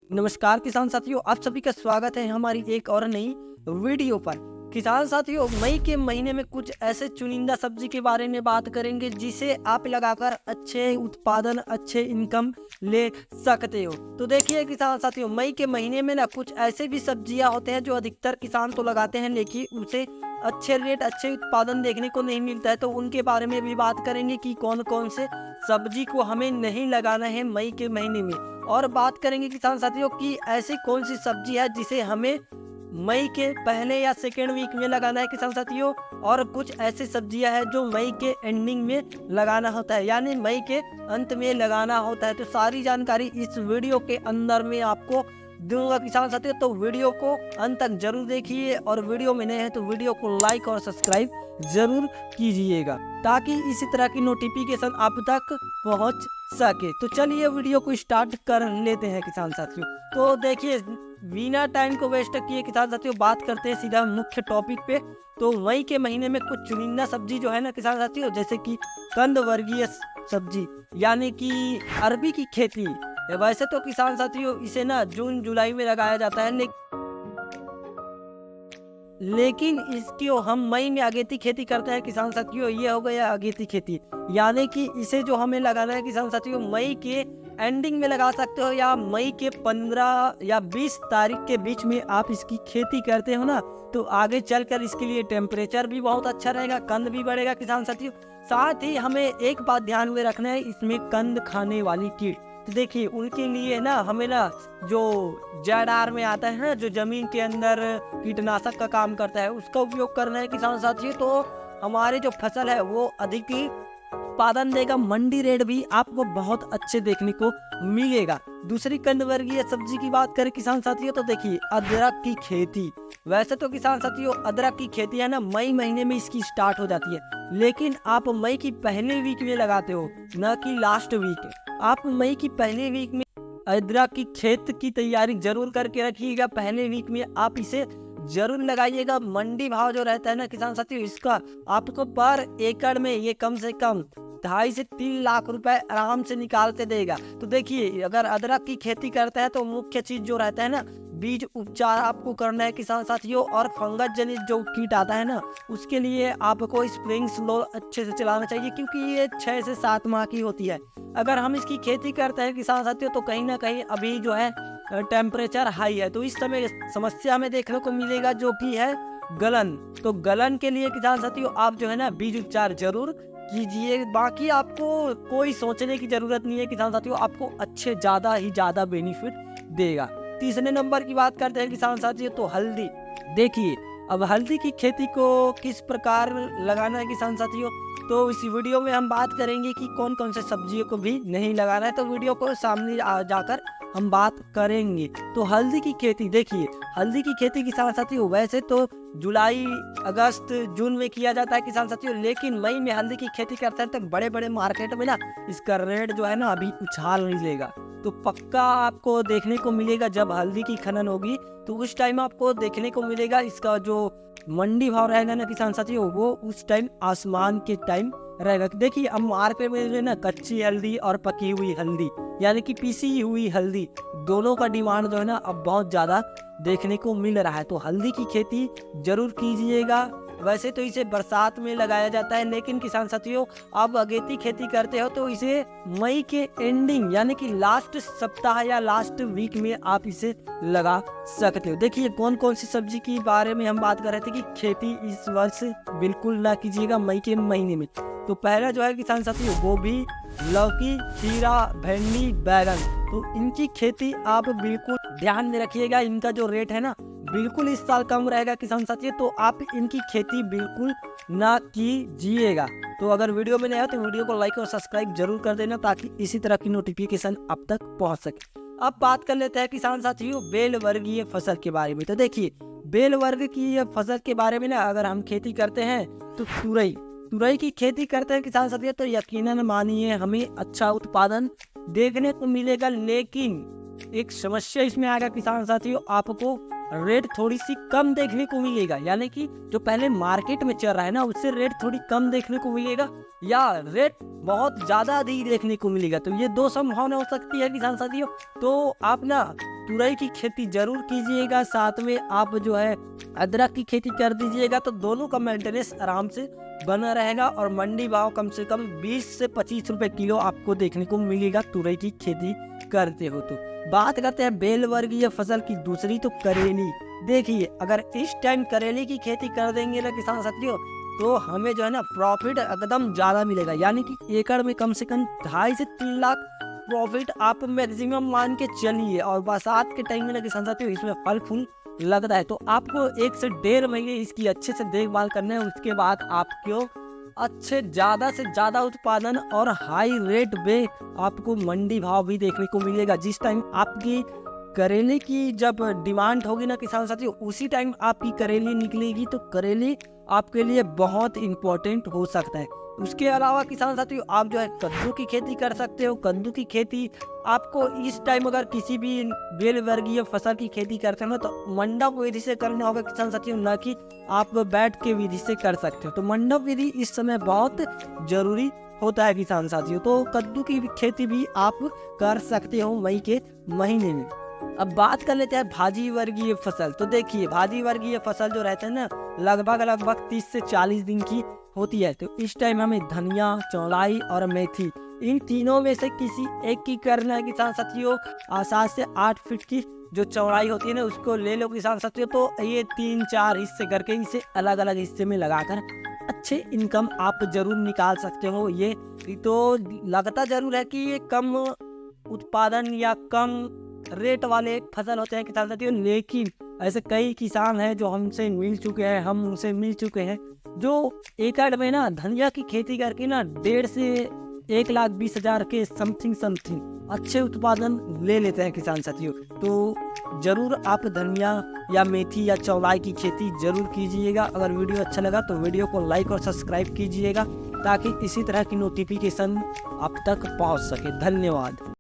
नमस्कार किसान साथियों, आप सभी का स्वागत है हमारी एक और नई वीडियो पर। किसान साथियों, मई के महीने में कुछ ऐसे चुनिंदा सब्जी के बारे में बात करेंगे जिसे आप लगाकर अच्छे उत्पादन, अच्छे इनकम ले सकते हो। तो देखिए किसान साथियों, मई के महीने में ना कुछ ऐसे भी सब्जियां होते हैं जो अधिकतर किसान तो लगाते हैं, लेकिन उसे अच्छे रेट, अच्छे उत्पादन देखने को नहीं मिलता है। तो उनके बारे में भी बात करेंगे कि कौन कौन से सब्जी को हमें नहीं लगाना है मई के महीने में। और बात करेंगे किसान साथियों कि ऐसी कौन सी सब्जी है जिसे हमें मई के पहले या सेकेंड वीक में लगाना है किसान साथियों। और कुछ ऐसी सब्जियां हैं जो मई के एंडिंग में लगाना होता है, यानी मई के अंत में लगाना होता है। तो सारी जानकारी इस वीडियो के अंदर में आपको दूंगा किसान साथियों। तो वीडियो को अंत तक जरूर देखिए, और वीडियो में नए हैं तो वीडियो को लाइक और सब्सक्राइब जरूर कीजिएगा ताकि इसी तरह की नोटिफिकेशन आप तक पहुंच सके। तो चलिए वीडियो को स्टार्ट कर लेते हैं किसान साथियों। तो देखिए, बिना टाइम को वेस्ट किए किसान साथियों बात करते हैं सीधा मुख्य टॉपिक पे। तो मई के महीने में कुछ चुनिंदा सब्जी जो है ना किसान साथियों, जैसे कि कंद वर्गीय सब्जी यानी कि अरबी की खेती। वैसे तो किसान साथियों इसे ना जून जुलाई में लगाया जाता है, लेकिन इसकी हम मई में अगेती खेती करते हैं किसान साथियों। ये हो गया अगेती खेती, यानी कि इसे जो हमें लगाना है किसान साथियों मई के एंडिंग में लगा सकते हो, या मई के 15 या 20 तारीख के बीच में आप इसकी खेती करते हो ना, तो आगे चलकर इसके लिए टेम्परेचर भी बहुत अच्छा रहेगा, कंद भी बढ़ेगा किसान साथियों। साथ ही हमें एक बात ध्यान में रखना है, इसमें कंद खाने वाली कीट। तो देखिए उनके लिए ना हमें ना जो JR में आता है ना, जो जमीन के अंदर कीटनाशक का काम करता है, उसका उपयोग करना है किसान साथियों। तो हमारे जो फसल है वो अधिक ही उत्पादन देगा, मंडी रेट भी आपको बहुत अच्छे देखने को मिलेगा। दूसरी कंद वर्गीय सब्जी की बात करें किसान साथियों, तो देखिए अदरक की खेती। वैसे तो किसान साथियों अदरक की खेती है ना मई महीने में इसकी स्टार्ट हो जाती है, लेकिन आप मई की पहले वीक में लगाते हो, न कि लास्ट वीक। आप मई की पहले वीक में अदरक की खेत की तैयारी जरूर करके रखिएगा। पहले वीक में आप इसे जरूर लगाइएगा। मंडी भाव जो रहता है ना किसान साथियों, इसका आपको पर एकड़ में ये कम से कम 2.5 से 3 लाख रुपए आराम से निकाल के देगा। तो देखिए, अगर अदरक की खेती करते हैं तो मुख्य चीज जो रहता है ना, बीज उपचार आपको करना है किसान साथियों। और फंगस जनित जो कीट आता है ना, उसके लिए आपको स्प्रिंग स्लो अच्छे से चलाना चाहिए, क्योंकि ये 6 से 7 माह की होती है। अगर हम इसकी खेती करते हैं किसान साथियों, तो कहीं ना कहीं अभी जो है टेम्परेचर हाई है, तो इस समय समस्या हमें देखने को मिलेगा जो कि है गलन। तो गलन के लिए किसान साथियों आप जो है ना बीज उपचार जरूर कीजिए। बाकी आपको कोई सोचने की जरूरत नहीं है किसान साथियों, आपको अच्छे ज्यादा ही ज्यादा बेनिफिट देगा। तीसरे नंबर की बात करते हैं किसान साथियों, तो हल्दी। देखिए, अब हल्दी की खेती को किस प्रकार लगाना है किसान साथियों, तो इस वीडियो में हम बात करेंगे कि कौन कौन से सब्जियों को भी नहीं लगाना है। तो वीडियो को सामने जाकर हम बात करेंगे। तो हल्दी की खेती, देखिए हल्दी की खेती किसान साथियों वैसे तो जुलाई, अगस्त, जून में किया जाता है किसान साथियों, लेकिन मई में हल्दी की खेती करते हैं तो बड़े बड़े मार्केट में ना इसका रेट जो है ना अभी उछाल मिलेगा। तो पक्का आपको देखने को मिलेगा जब हल्दी की खनन होगी, तो उस टाइम आपको देखने को मिलेगा इसका जो मंडी भाव रहेगा ना किसान साथियों, वो उस टाइम आसमान के टाइम रहेगा। देखिए अब मार्केट में जो है ना कच्ची हल्दी और पकी हुई हल्दी यानी कि पीसी हुई हल्दी, दोनों का डिमांड जो है ना अब बहुत ज्यादा देखने को मिल रहा है। तो हल्दी की खेती जरूर कीजिएगा। वैसे तो इसे बरसात में लगाया जाता है, लेकिन किसान साथियों आप अगेती खेती करते हो तो इसे मई के एंडिंग यानी कि लास्ट सप्ताह या लास्ट वीक में आप इसे लगा सकते हो। देखिए कौन कौन सी सब्जी के बारे में हम बात कर रहे थे कि खेती इस वर्ष बिल्कुल ना कीजिएगा मई के महीने में। तो पहला जो है किसान साथियों गोभी, लौकी, खीरा, भिंडी, बैगन, तो इनकी खेती आप बिल्कुल ध्यान में रखिएगा। इनका जो रेट है ना बिल्कुल इस साल कम रहेगा किसान साथियों, तो आप इनकी खेती बिल्कुल ना कीजिएगा। तो अगर वीडियो में नया हो तो वीडियो को लाइक और सब्सक्राइब जरूर कर देना ताकि इसी तरह की नोटिफिकेशन आप तक पहुंच सके। अब बात कर लेते हैं किसान साथियों बेल वर्गीय फसल के बारे में। तो देखिए बेल वर्ग की फसल के बारे में ना अगर हम खेती करते हैं तो तुरई की खेती करते हैं किसान साथियों, तो यकीनन मानिए हमें अच्छा उत्पादन देखने को मिलेगा। लेकिन एक समस्या इसमें आएगा किसान साथियों, आपको रेट थोड़ी सी कम देखने को मिलेगा, यानी कि जो पहले मार्केट में चल रहा है ना उससे रेट थोड़ी कम देखने को मिलेगा, या रेट बहुत ज्यादा अधिक देखने को मिलेगा। तो ये दो संभावना हो सकती है किसान साथियों। तो आप ना तुरई की खेती जरूर कीजिएगा, साथ में आप जो है अदरक की खेती कर दीजिएगा, तो दोनों का मेंटेनेंस आराम से बना रहेगा और मंडी भाव कम से कम 20 से 25 रुपए किलो आपको देखने को मिलेगा तुरई की खेती करते हो। तो बात करते हैं बेल वर्गीय फसल की दूसरी, तो करेली। देखिए, अगर इस टाइम करेले की खेती कर देंगे ना किसान साथियों, तो हमें जो है ना प्रॉफिट एकदम ज़्यादा मिलेगा, यानी कि एकड़ में कम से कम 2.5 से 3 लाख प्रॉफिट आप मैक्सिमम मान के चलिए। और बरसात के टाइम में ना किसान साथियों इसमें फल फूल लगता है, तो आपको 1 से 1.5 महीने इसकी अच्छे से देखभाल करना है। उसके बाद आपको अच्छे ज़्यादा से ज़्यादा उत्पादन और हाई रेट पे आपको मंडी भाव भी देखने को मिलेगा। जिस टाइम आपकी करेले की जब डिमांड होगी ना किसान साथियों, उसी टाइम आपकी करेली निकलेगी, तो करेले आपके लिए बहुत इम्पोर्टेंट हो सकता है। उसके अलावा किसान साथियों आप जो है कद्दू की खेती कर सकते हो। कद्दू की खेती आपको इस टाइम अगर किसी भी बेल वर्गीय फसल की खेती करते हो ना, तो मंडप विधि से करना होगा किसान साथियों, ना कि आप बैठ के विधि से कर सकते हो। तो मंडप विधि इस समय बहुत जरूरी होता है किसान साथियों। तो कद्दू की खेती भी आप कर सकते हो मई के महीने में। अब बात कर लेते हैं भाजी वर्गीय फसल। तो देखिए, भाजी वर्गीय फसल जो रहते हैं ना, लगभग 30 से 40 दिन की होती है। तो इस टाइम हमें धनिया, चौलाई और मेथी, इन तीनों में से किसी एक की करना है किसान साथियों। 7 से 8 फीट की जो चौड़ाई होती है ना, उसको ले लो किसान साथियों। तो ये 3-4 हिस्से करके इसे अलग अलग हिस्से में लगाकर अच्छे इनकम आप जरूर निकाल सकते हो। ये तो लगता जरूर है कि ये कम उत्पादन या कम रेट वाले फसल होते हैं किसान साथियों, लेकिन ऐसे कई किसान हैं जो हमसे मिल चुके हैं, हम उनसे मिल चुके हैं, जो एकड़ में ना धनिया की खेती करके ना 1.5 से 1,20,000 के समथिंग अच्छे उत्पादन ले लेते हैं किसान साथियों। तो जरूर आप धनिया या मेथी या चौलाई की खेती जरूर कीजिएगा। अगर वीडियो अच्छा लगा तो वीडियो को लाइक और सब्सक्राइब कीजिएगा, ताकि इसी तरह की नोटिफिकेशन आप तक पहुंच सके। धन्यवाद।